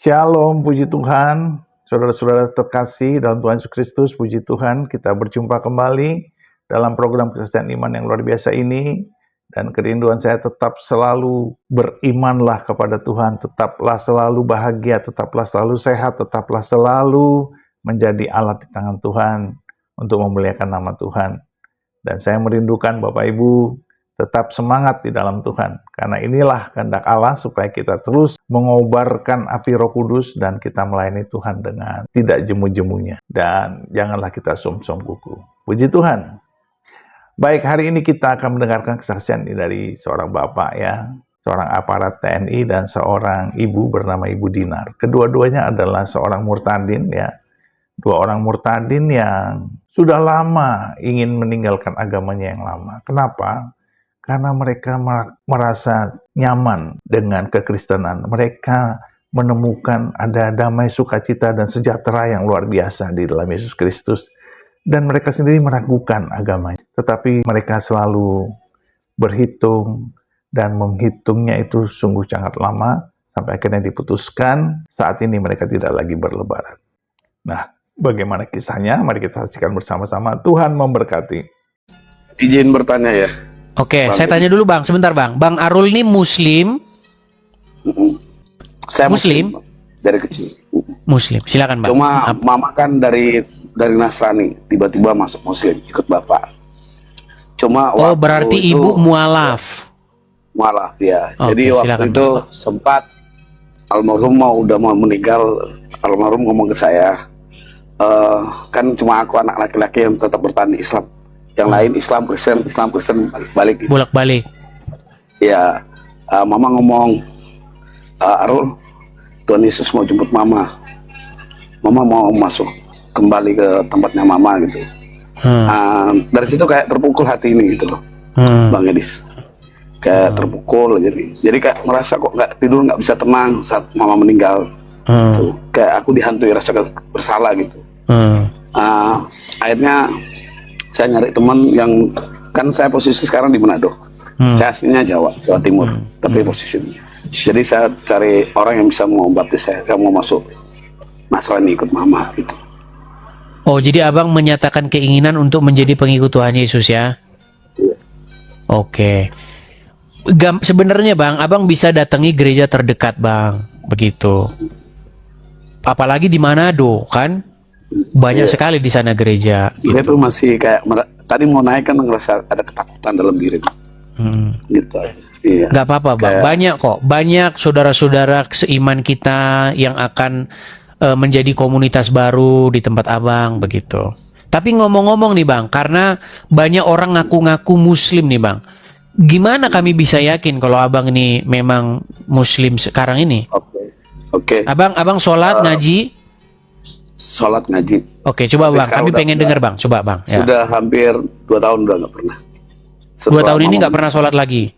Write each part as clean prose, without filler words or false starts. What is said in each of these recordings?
Shalom, puji Tuhan. Saudara-saudara terkasih dalam Tuhan Yesus Kristus, puji Tuhan, kita berjumpa kembali dalam program Kesaksian Iman yang luar biasa ini. Dan kerinduan saya tetap selalu berimanlah kepada Tuhan, tetaplah selalu bahagia, tetaplah selalu sehat, tetaplah selalu menjadi alat di tangan Tuhan untuk memuliakan nama Tuhan. Dan saya merindukan Bapak Ibu tetap semangat di dalam Tuhan, karena inilah kehendak Allah supaya kita terus mengobarkan api Roh Kudus dan kita melayani Tuhan dengan tidak jemu-jemunya. Dan janganlah kita som-som kuku. Puji Tuhan. Baik, hari ini kita akan mendengarkan kesaksian dari seorang bapak ya, seorang aparat TNI dan seorang ibu bernama Ibu Dinar. Kedua-duanya adalah seorang murtadin ya. Dua orang murtadin yang sudah lama ingin meninggalkan agamanya yang lama. Kenapa? Karena mereka merasa nyaman dengan kekristenan. Mereka menemukan ada damai, sukacita, dan sejahtera yang luar biasa di dalam Yesus Kristus. Dan mereka sendiri meragukan agamanya. Tetapi mereka selalu berhitung dan menghitungnya itu sungguh sangat lama. Sampai akhirnya diputuskan saat ini mereka tidak lagi berlebaran. Nah, bagaimana kisahnya? Mari kita saksikan bersama-sama. Tuhan memberkati. Izin bertanya ya. Oke, Bang saya tanya dulu Bang, sebentar Bang. Bang Arul ini Muslim? Saya Muslim? dari kecil. Muslim, silakan Bang. Cuma mama kan dari Nasrani, tiba-tiba masuk Muslim ikut bapak. Cuma Oh, waktu berarti itu, ibu mualaf. mualaf ya. Oke, Jadi waktu silakan, itu sempat almarhum udah mau meninggal, almarhum ngomong ke saya, kan cuma aku anak laki-laki yang tetap bertahan di Islam. Yang lain Islam Kristen balik gitu. Bolak-balik. Ya, mama ngomong, Arul, Tuhan Yesus mau jemput mama. Mama mau masuk kembali ke tempatnya mama gitu. Dari situ kayak terpukul hati ini gitu loh, Bang Edis. Kayak terpukul jadi kayak merasa kok nggak tidur, nggak bisa tenang saat mama meninggal. Tuh, kayak aku dihantui rasa bersalah gitu. Akhirnya saya nyari teman yang, kan saya posisi sekarang di Manado. Saya aslinya Jawa Timur, tapi posisi jadi saya cari orang yang bisa mau baptis saya mau masuk Nasrani ikut mama gitu. Oh, jadi Abang menyatakan keinginan untuk menjadi pengikut Tuhan Yesus ya? Iya. Oke. Sebenarnya Bang, Abang bisa datangi gereja terdekat Bang, begitu. Apalagi di Manado kan? Banyak sekali di sana gereja. Gitu. Itu masih kayak tadi mau naik kan ngerasa ada ketakutan dalam diri. Gitu. Iya. Gak apa-apa Bang, banyak kok. Banyak saudara-saudara seiman kita yang akan menjadi komunitas baru di tempat Abang begitu. Tapi ngomong-ngomong nih Bang, karena banyak orang ngaku-ngaku Muslim nih Bang. Gimana kami bisa yakin kalau Abang ini memang Muslim sekarang ini? Oke. Abang sholat ngaji? Sholat ngaji. Oke, coba Bang, kami pengen dengar Bang, coba Bang. Ya. Sudah hampir 2 tahun udah nggak pernah. 2 tahun ini nggak pernah sholat lagi.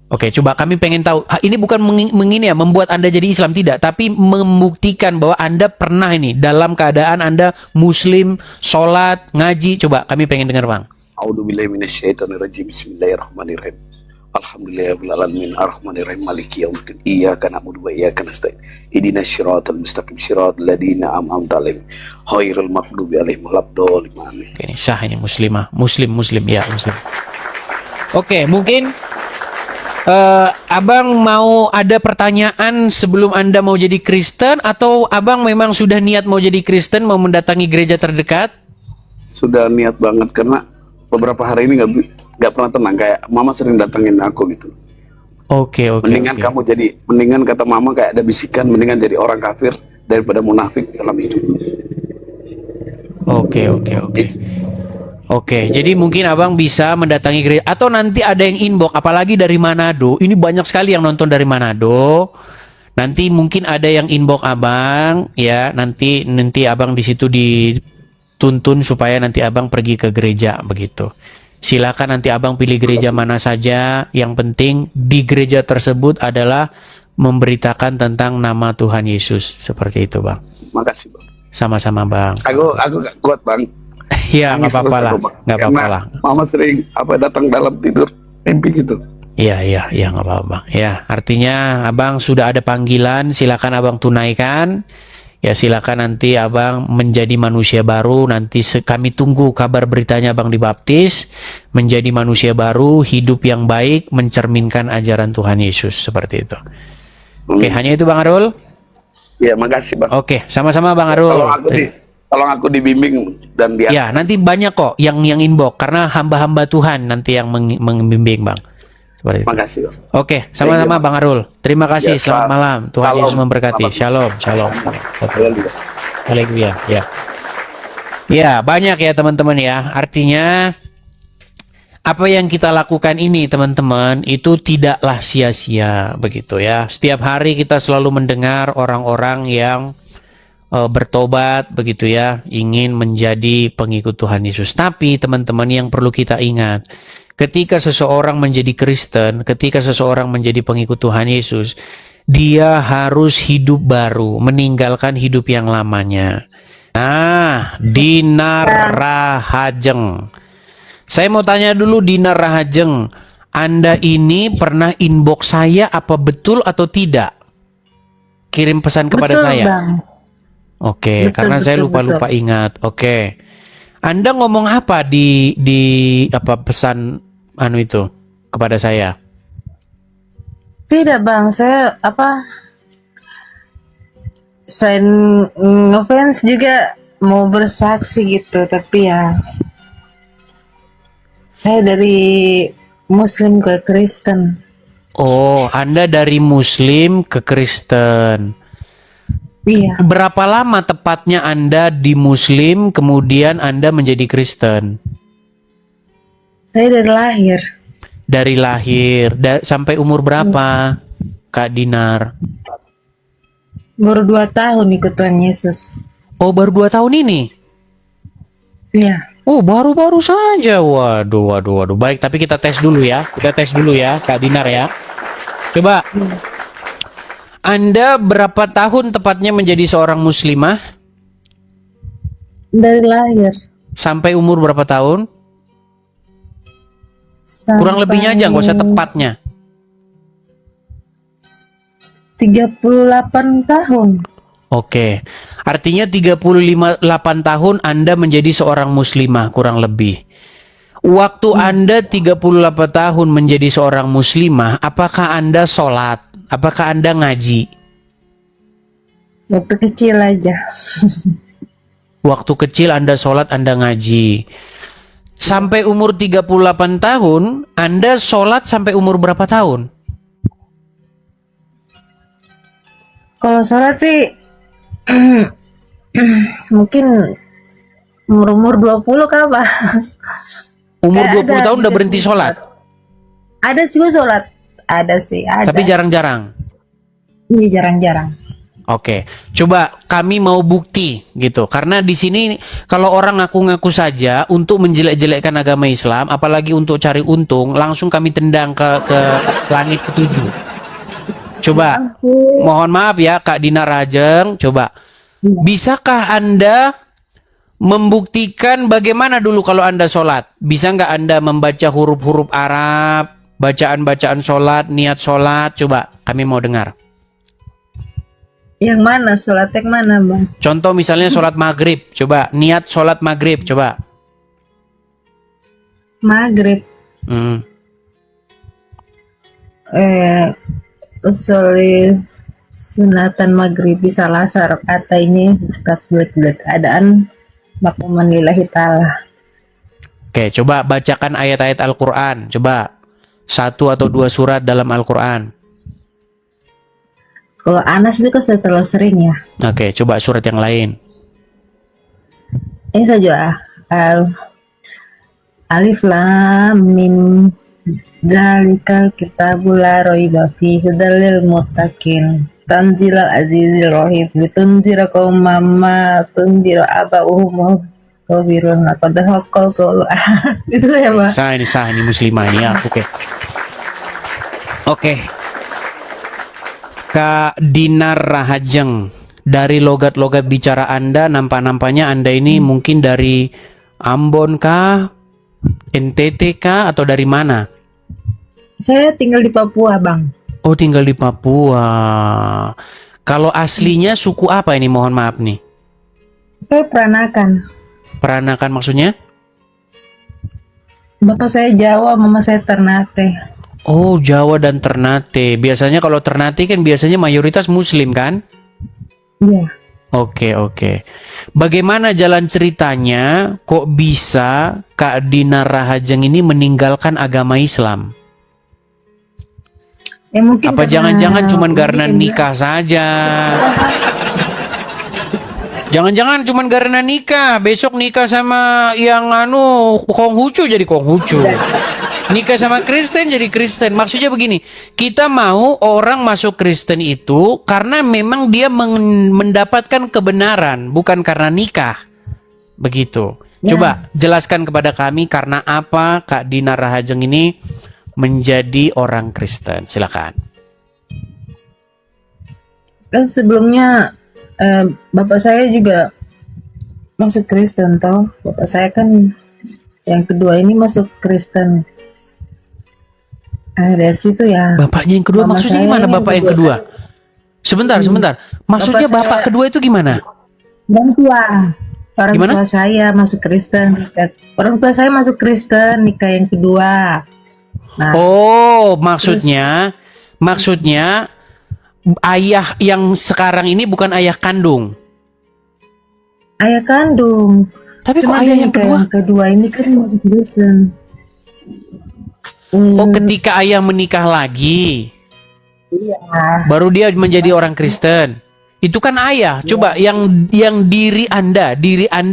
Oke, coba kami pengen tahu. Ini bukan membuat Anda jadi Islam, tidak, tapi membuktikan bahwa Anda pernah ini dalam keadaan Anda Muslim, sholat, ngaji. Coba kami pengen dengar Bang. A'udzubillahi minasyaitonirrajim. Bismillahirrahmanirrahim. Alhamdulillahirabbil alamin arrahmanirrahim maliki yaumiddin iyyaka na'budu wa iyyaka nasta'in ihdinas siratal mustaqim siratal ladzina an'amta 'alaihim ghairil maghdubi 'alaihim waladdallin. Oke, ini sah ini muslimah, muslim ya muslim. Oke, mungkin Abang mau ada pertanyaan sebelum Anda mau jadi Kristen, atau Abang memang sudah niat mau jadi Kristen, mau mendatangi gereja terdekat? Sudah niat banget, karena beberapa hari ini nggak pernah tenang, kayak mama sering datengin aku gitu. Oke. Mendingan kata mama kayak ada bisikan, mendingan jadi orang kafir daripada munafik dalam hidup. Oke, jadi mungkin Abang bisa mendatangi gereja, atau nanti ada yang inbox, apalagi dari Manado. Ini banyak sekali yang nonton dari Manado. Nanti mungkin ada yang inbox Abang, ya. Nanti Abang di situ dituntun supaya nanti Abang pergi ke gereja begitu. Silakan nanti Abang pilih gereja mana saja. Yang penting di gereja tersebut adalah memberitakan tentang nama Tuhan Yesus. Seperti itu Bang. Makasih Bang. Sama-sama Bang. Aku gak kuat Bang. Iya, nggak apa-apa lah, nggak apa-apa lah. Mama sering datang dalam tidur mimpi gitu. Iya, nggak apa-apa, Bang. Ya, artinya Abang sudah ada panggilan, silakan Abang tunaikan. Ya, silakan nanti Abang menjadi manusia baru. Nanti kami tunggu kabar beritanya Abang dibaptis, menjadi manusia baru, hidup yang baik, mencerminkan ajaran Tuhan Yesus seperti itu. Oke, hanya itu Bang Arul. Ya, makasih Bang. Oke, sama-sama Bang Arul. Tolong aku dibimbing dan dia. Ya, nanti banyak kok yang inbox karena hamba-hamba Tuhan nanti yang membimbing Bang. Seperti itu. Makasih Bang. Oke, sama-sama Bang Arul. Terima kasih. Ya, selamat malam. Tuhan Shalom. Yesus memberkati. Shalom. Shalom. Haleluya. Haleluya. Ya. Ya, banyak ya teman-teman ya. Artinya apa yang kita lakukan ini teman-teman itu tidaklah sia-sia begitu ya. Setiap hari kita selalu mendengar orang-orang yang bertobat begitu ya, ingin menjadi pengikut Tuhan Yesus. Tapi teman-teman yang perlu kita ingat, ketika seseorang menjadi Kristen, ketika seseorang menjadi pengikut Tuhan Yesus, dia harus hidup baru, meninggalkan hidup yang lamanya. Nah, Dinar Rahajeng. Saya mau tanya dulu Dinar Rahajeng, Anda ini pernah inbox saya apa betul atau tidak? Kirim pesan kepada Betul, saya. Bang. Oke, Betul, karena saya betul, lupa ingat. Oke. Anda ngomong apa di apa pesan itu kepada saya? Tidak, Bang. Saya selain ngefans juga mau bersaksi gitu, tapi ya saya dari Muslim ke Kristen. Oh, Anda dari Muslim ke Kristen. Iya, Berapa lama tepatnya Anda di Muslim, kemudian Anda menjadi Kristen? saya dari lahir. Dari lahir, sampai umur berapa, Kak Dinar? Baru 2 tahun ikut Tuhan Yesus. Oh, baru 2 tahun ini? Iya. Oh, baru-baru saja. Waduh. Baik, tapi kita tes dulu ya. Kak Dinar ya. Coba. Anda berapa tahun tepatnya menjadi seorang muslimah? Dari lahir. Sampai umur berapa tahun? Kurang lebihnya aja, nggak usah tepatnya. 38 tahun. Oke. Artinya 38 tahun Anda menjadi seorang muslimah kurang lebih. Waktu Anda 38 tahun menjadi seorang muslimah, apakah Anda sholat? Apakah Anda ngaji? Waktu kecil aja. Waktu kecil Anda sholat, Anda ngaji. Sampai umur 38 tahun, Anda sholat sampai umur berapa tahun? Kalau sholat sih mungkin umur 20 kah, Pak? Umur 20 Ada tahun udah berhenti juga sholat? Ada juga sholat. Ada sih, ada. Tapi jarang-jarang? Iya, jarang-jarang. Oke, coba kami mau bukti gitu. Karena di sini kalau orang ngaku-ngaku saja untuk menjelek-jelekkan agama Islam, apalagi untuk cari untung, langsung kami tendang ke langit ketujuh. Coba, mohon maaf ya Kak Dinar Rahajeng, coba. Bisakah Anda membuktikan bagaimana dulu kalau Anda sholat? Bisa nggak Anda membaca huruf-huruf Arab, bacaan-bacaan sholat, niat sholat? Coba, kami mau dengar. Yang mana? Sholat yang mana, Bang? Contoh misalnya sholat maghrib, coba niat sholat maghrib, coba. Maghrib. Usul sunatan maghrib bisa lasar kata ini Ustaz bulat-bulat adaan makuman lillahi ta'ala. Oke, coba bacakan ayat-ayat Al-Quran, coba 1 atau 2 surat dalam Al-Quran. Kalau Anas itu kan terlalu sering ya. Oke, coba surat yang lain. Ini saja Alif Lam Mim Zalikal kitabul la raiba fihi hudal lil muttaqin tanzilal azizir rahim litunzira qauman ma tunzira aba'uhum kabirun laqad haqqal qawlu. Itu saya, Pak. Sah ini muslimah ini ya. Oke. Kak Dinar Rahajeng, dari logat-logat bicara Anda, nampak-nampaknya Anda ini mungkin dari Ambon kah, NTT kah, atau dari mana? Saya tinggal di Papua, Bang. Oh, tinggal di Papua. Kalau aslinya suku apa ini? Mohon maaf nih. Saya Peranakan. Peranakan maksudnya? Bapak saya Jawa, mama saya Ternate. Oh, Jawa dan Ternate. Biasanya kalau Ternate kan biasanya mayoritas Muslim kan? Iya. Oke, oke. Bagaimana jalan ceritanya kok bisa Kak Dinar Rahajeng ini meninggalkan agama Islam? Ya mungkin Apa karena jangan-jangan cuman karena mungkin nikah saja? Jangan-jangan cuman karena nikah. Besok nikah sama yang Konghucu jadi Konghucu. Nikah sama Kristen jadi Kristen. Maksudnya begini, kita mau orang masuk Kristen itu karena memang dia mendapatkan kebenaran, bukan karena nikah. Begitu. Ya. Coba jelaskan kepada kami karena apa Kak Dinar Rahajeng ini menjadi orang Kristen. Silakan. kan sebelumnya bapak saya juga masuk Kristen toh. Bapak saya kan yang kedua ini masuk Kristen. Dari situ ya. Bapaknya yang kedua Mama maksudnya saya gimana yang bapak yang kedua? Sebentar. Maksudnya Bapak bapak saya- kedua itu gimana? Orang tua. Orang Gimana? tua saya masuk Kristen. Orang tua saya masuk Kristen, nikah yang kedua. Nah, Oh, maksudnya ayah yang sekarang ini bukan ayah kandung. ayah kandung. Tapi kok Cuma ayah dia yang nikah kedua? yang kedua ini kan masuk Kristen. Oh, ketika ayah menikah lagi, Iya. baru dia menjadi orang Kristen. Itu kan ayah. Coba yang diri Anda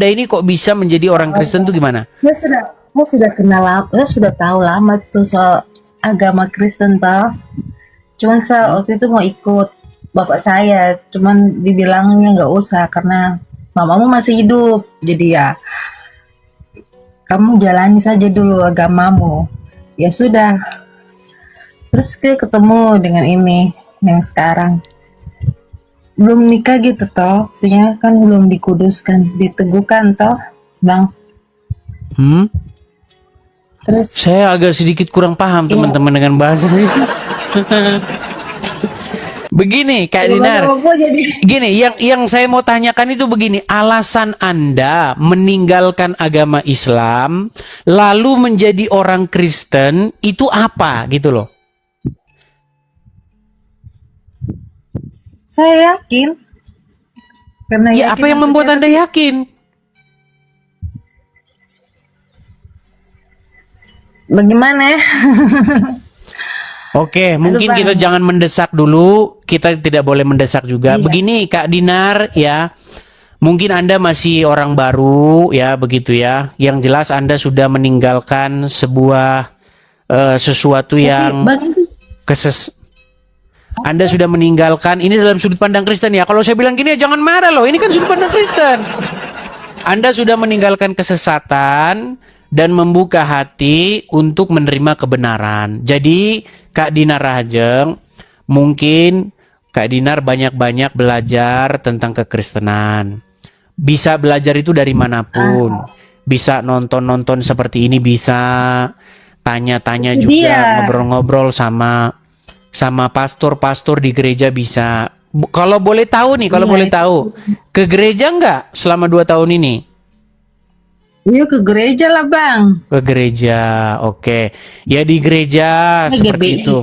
ini kok bisa menjadi orang Kristen tuh gimana? Saya sudah kenal lama, saya sudah tahu lama tuh soal agama Kristen toh. Cuman saya waktu itu mau ikut bapak saya, cuman dibilangnya nggak usah karena mamamu masih hidup. Jadi ya kamu jalani saja dulu agamamu. Ya sudah. Terus kita ketemu dengan ini yang sekarang. Belum nikah gitu toh, soalnya kan belum dikuduskan, diteguhkan toh, Bang. Terus Saya agak sedikit kurang paham teman-teman dengan bahasa ini. Begini, Kak Dinar. jadi Gini, yang saya mau tanyakan itu begini, alasan Anda meninggalkan agama Islam lalu menjadi orang Kristen itu apa gitu loh? saya yakin karena Ya, apa yang membuat Anda yakin? bagaimana ya? Oke, mungkin Bang. kita jangan mendesak dulu. Kita tidak boleh mendesak juga. Iya. Begini, Kak Dinar, ya. Mungkin Anda masih orang baru, ya, begitu ya. Yang jelas Anda sudah meninggalkan sebuah sesuatu yang Bang itu Anda sudah meninggalkan ini dalam sudut pandang Kristen ya. Kalau saya bilang gini, jangan marah loh. Ini kan sudut pandang Kristen. Anda sudah meninggalkan kesesatan dan membuka hati untuk menerima kebenaran. Jadi, Kak Dinar Rahajeng, mungkin Kak Dinar banyak-banyak belajar tentang kekristenan. Bisa belajar itu dari manapun. Bisa nonton-nonton seperti ini, bisa tanya-tanya Itu juga, dia. ngobrol-ngobrol sama pastor-pastor di gereja bisa. Kalau boleh tahu nih, kalau Iya, boleh tahu, ke gereja nggak selama 2 tahun ini? Yuk ke gereja lah Bang. Ke gereja, oke. Ya di gereja seperti GBI. itu.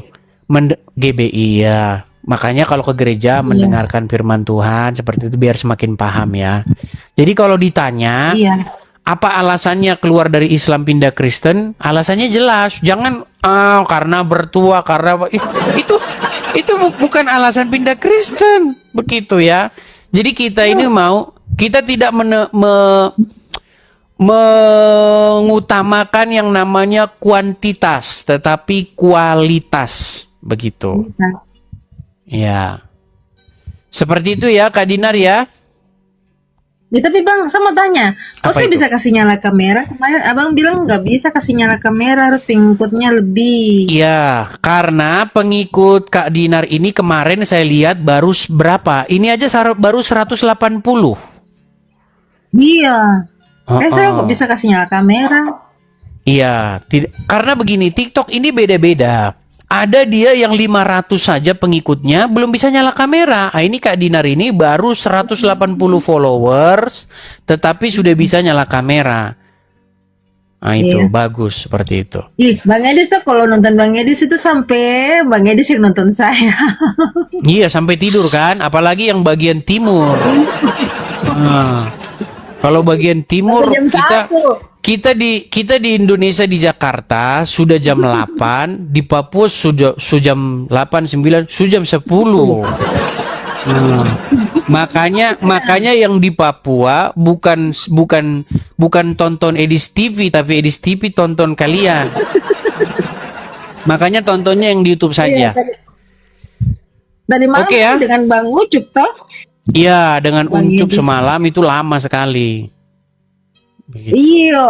GBI ya. Makanya kalau ke gereja mendengarkan firman Tuhan seperti itu biar semakin paham ya. Jadi kalau ditanya, Iya. apa alasannya keluar dari Islam pindah Kristen? Alasannya jelas. Jangan karena bertua, karena itu bukan alasan pindah Kristen. Begitu ya. Jadi kita ini kita tidak mengutamakan yang namanya kuantitas, tetapi kualitas, begitu. Ya, seperti itu ya, Kak Dinar ya. Ya tapi Bang, saya mau tanya, kok Apa saya itu? bisa kasih nyala kamera? Kemarin Abang bilang nggak bisa kasih nyala kamera, harus pengikutnya lebih. Iya, karena pengikut Kak Dinar ini kemarin saya lihat baru berapa? Ini aja baru 180. Iya. Saya Oh, kok bisa kasih nyala kamera? iya, karena begini, TikTok ini beda-beda. Ada dia yang 500 saja pengikutnya belum bisa nyala kamera. Ah, ini Kak Dinar ini baru 180 followers tetapi sudah bisa nyala kamera. Ah, itu Iya. bagus seperti itu. Ih, Bang Edis tuh kalau nonton Bang Edis itu sampai Bang Edis yang nonton saya. Iya, sampai tidur kan, apalagi yang bagian timur. Nah, kalau bagian timur Sampai jam kita 1. kita di Indonesia di Jakarta sudah jam 8, di Papua sudah jam 8 9, sudah jam 10. Hmm. Makanya yang di Papua bukan tonton Edis TV tapi Edis TV tonton kalian. Makanya tontonnya yang di YouTube Iya, saja. tadi malam Oke ya. dengan Bang Ucup toh. Iya, dengan Bang Uncup Edis. semalam itu lama sekali. Begitu. Iya.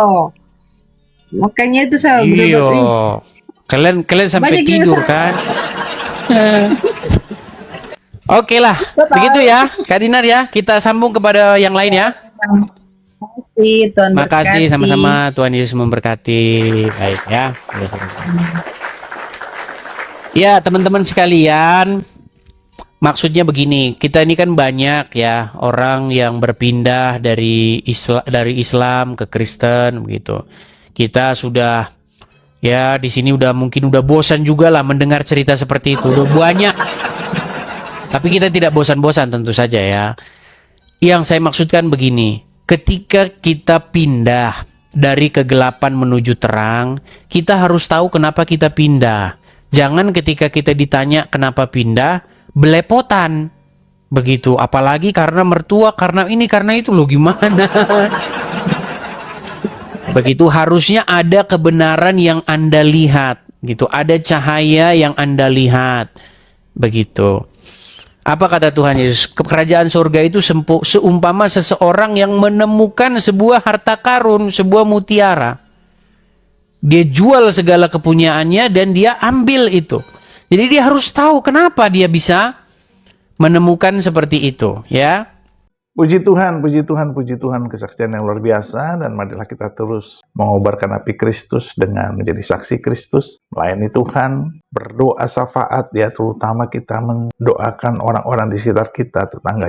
Makanya itu saya Iya. bener-bener, Kalian sampai banyak yang tidur kan? Oke lah, begitu ya, Kak Dinar ya. Kita sambung kepada yang lain ya. Tuhan Makasih berkati. sama-sama, Tuhan Yesus memberkati. Baik ya. Ya, teman-teman sekalian, maksudnya begini, kita ini kan banyak ya orang yang berpindah dari Islam ke Kristen begitu. Kita sudah ya di sini mungkin udah bosan juga lah mendengar cerita seperti itu. Udah banyak. Tapi kita tidak bosan-bosan tentu saja ya. Yang saya maksudkan begini, ketika kita pindah dari kegelapan menuju terang, kita harus tahu kenapa kita pindah. Jangan ketika kita ditanya kenapa pindah, belepotan. Begitu, apalagi karena mertua, karena ini, karena itu, loh gimana? Begitu, harusnya ada kebenaran yang Anda lihat, gitu. Ada cahaya yang Anda lihat. Begitu. Apa kata Tuhan Yesus? Kerajaan surga itu seumpama seseorang yang menemukan sebuah harta karun, sebuah mutiara. Dia jual segala kepunyaannya dan dia ambil itu. Jadi dia harus tahu kenapa dia bisa menemukan seperti itu, ya. Puji Tuhan, puji Tuhan, puji Tuhan, kesaksian yang luar biasa, dan marilah kita terus mengobarkan api Kristus dengan menjadi saksi Kristus, melayani Tuhan, berdoa syafaat ya, terutama kita mendoakan orang-orang di sekitar kita, tetangga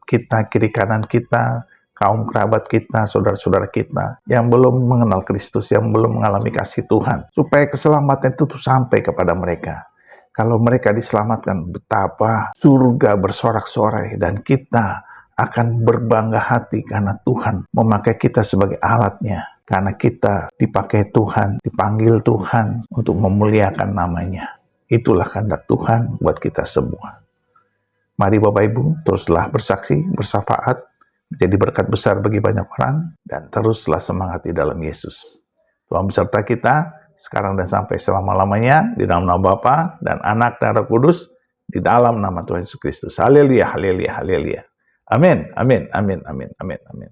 kita, kiri kanan kita, kaum kerabat kita, saudara-saudara kita, yang belum mengenal Kristus, yang belum mengalami kasih Tuhan, supaya keselamatan itu tuh sampai kepada mereka. Kalau mereka diselamatkan, betapa surga bersorak-sorai, dan kita akan berbangga hati karena Tuhan memakai kita sebagai alatnya. Karena kita dipakai Tuhan, dipanggil Tuhan untuk memuliakan namanya. Itulah kehendak Tuhan buat kita semua. Mari Bapak Ibu, teruslah bersaksi, bersyafaat, menjadi berkat besar bagi banyak orang, dan teruslah semangat di dalam Yesus. Tuhan beserta kita, sekarang dan sampai selama-lamanya, di dalam nama Bapa dan Anak dan Roh Kudus, di dalam nama Tuhan Yesus Kristus. Haleluya, haleluya, haleluya. Amin, amin, amin, amin, amin, amin.